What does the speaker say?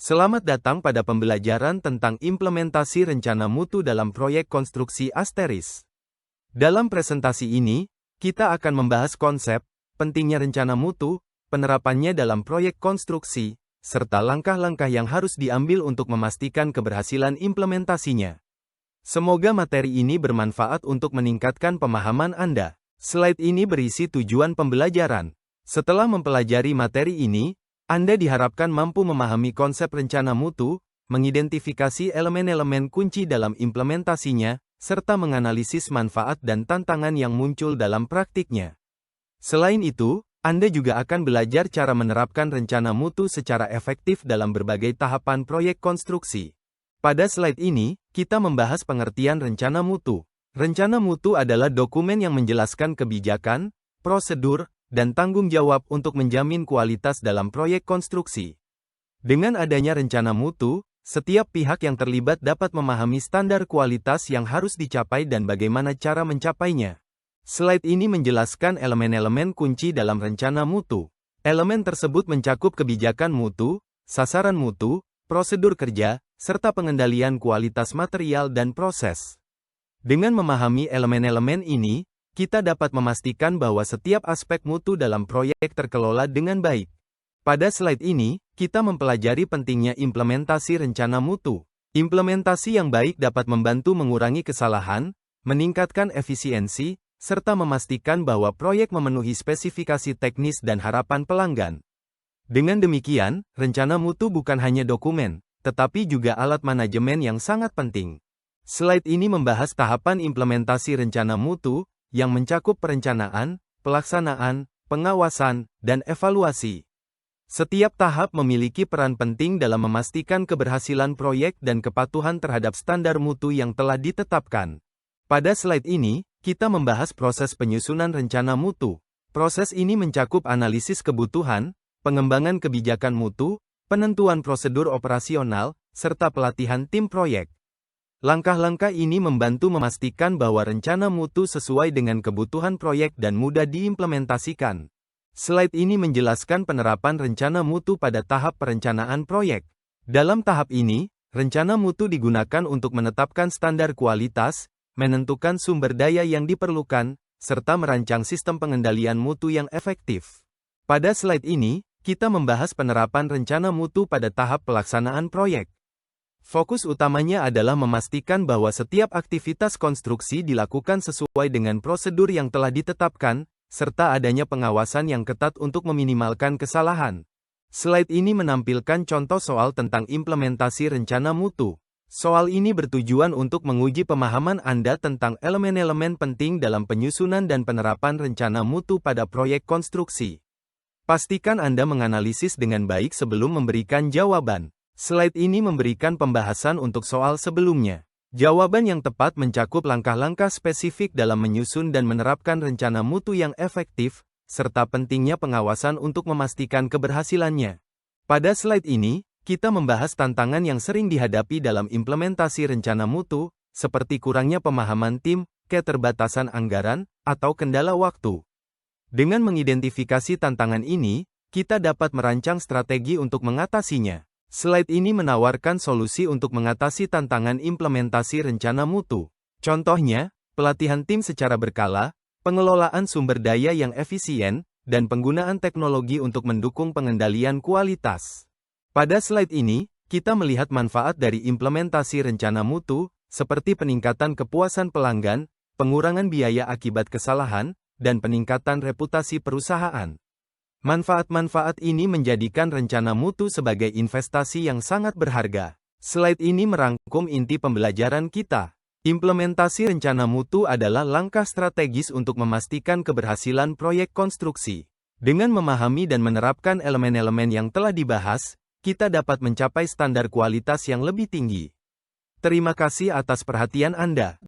Selamat datang pada pembelajaran tentang implementasi rencana mutu dalam proyek konstruksi Asteris. Dalam presentasi ini, kita akan membahas konsep, pentingnya rencana mutu, penerapannya dalam proyek konstruksi, serta langkah-langkah yang harus diambil untuk memastikan keberhasilan implementasinya. Semoga materi ini bermanfaat untuk meningkatkan pemahaman Anda. Slide ini berisi tujuan pembelajaran. Setelah mempelajari materi ini, Anda diharapkan mampu memahami konsep rencana mutu, mengidentifikasi elemen-elemen kunci dalam implementasinya, serta menganalisis manfaat dan tantangan yang muncul dalam praktiknya. Selain itu, Anda juga akan belajar cara menerapkan rencana mutu secara efektif dalam berbagai tahapan proyek konstruksi. Pada slide ini, kita membahas pengertian rencana mutu. Rencana mutu adalah dokumen yang menjelaskan kebijakan, prosedur, dan tanggung jawab untuk menjamin kualitas dalam proyek konstruksi. Dengan adanya rencana mutu, setiap pihak yang terlibat dapat memahami standar kualitas yang harus dicapai dan bagaimana cara mencapainya. Slide ini menjelaskan elemen-elemen kunci dalam rencana mutu. Elemen tersebut mencakup kebijakan mutu, sasaran mutu, prosedur kerja, serta pengendalian kualitas material dan proses. Dengan memahami elemen-elemen ini, kita dapat memastikan bahwa setiap aspek mutu dalam proyek terkelola dengan baik. Pada slide ini, kita mempelajari pentingnya implementasi rencana mutu. Implementasi yang baik dapat membantu mengurangi kesalahan, meningkatkan efisiensi, serta memastikan bahwa proyek memenuhi spesifikasi teknis dan harapan pelanggan. Dengan demikian, rencana mutu bukan hanya dokumen, tetapi juga alat manajemen yang sangat penting. Slide ini membahas tahapan implementasi rencana mutu, yang mencakup perencanaan, pelaksanaan, pengawasan, dan evaluasi. Setiap tahap memiliki peran penting dalam memastikan keberhasilan proyek dan kepatuhan terhadap standar mutu yang telah ditetapkan. Pada slide ini, kita membahas proses penyusunan rencana mutu. Proses ini mencakup analisis kebutuhan, pengembangan kebijakan mutu, penentuan prosedur operasional, serta pelatihan tim proyek. Langkah-langkah ini membantu memastikan bahwa rencana mutu sesuai dengan kebutuhan proyek dan mudah diimplementasikan. Slide ini menjelaskan penerapan rencana mutu pada tahap perencanaan proyek. Dalam tahap ini, rencana mutu digunakan untuk menetapkan standar kualitas, menentukan sumber daya yang diperlukan, serta merancang sistem pengendalian mutu yang efektif. Pada slide ini, kita membahas penerapan rencana mutu pada tahap pelaksanaan proyek. Fokus utamanya adalah memastikan bahwa setiap aktivitas konstruksi dilakukan sesuai dengan prosedur yang telah ditetapkan, serta adanya pengawasan yang ketat untuk meminimalkan kesalahan. Slide ini menampilkan contoh soal tentang implementasi rencana mutu. Soal ini bertujuan untuk menguji pemahaman Anda tentang elemen-elemen penting dalam penyusunan dan penerapan rencana mutu pada proyek konstruksi. Pastikan Anda menganalisis dengan baik sebelum memberikan jawaban. Slide ini memberikan pembahasan untuk soal sebelumnya. Jawaban yang tepat mencakup langkah-langkah spesifik dalam menyusun dan menerapkan rencana mutu yang efektif, serta pentingnya pengawasan untuk memastikan keberhasilannya. Pada slide ini, kita membahas tantangan yang sering dihadapi dalam implementasi rencana mutu, seperti kurangnya pemahaman tim, keterbatasan anggaran, atau kendala waktu. Dengan mengidentifikasi tantangan ini, kita dapat merancang strategi untuk mengatasinya. Slide ini menawarkan solusi untuk mengatasi tantangan implementasi rencana mutu. Contohnya, pelatihan tim secara berkala, pengelolaan sumber daya yang efisien, dan penggunaan teknologi untuk mendukung pengendalian kualitas. Pada slide ini, kita melihat manfaat dari implementasi rencana mutu, seperti peningkatan kepuasan pelanggan, pengurangan biaya akibat kesalahan, dan peningkatan reputasi perusahaan. Manfaat-manfaat ini menjadikan rencana mutu sebagai investasi yang sangat berharga. Slide ini merangkum inti pembelajaran kita. Implementasi rencana mutu adalah langkah strategis untuk memastikan keberhasilan proyek konstruksi. Dengan memahami dan menerapkan elemen-elemen yang telah dibahas, kita dapat mencapai standar kualitas yang lebih tinggi. Terima kasih atas perhatian Anda.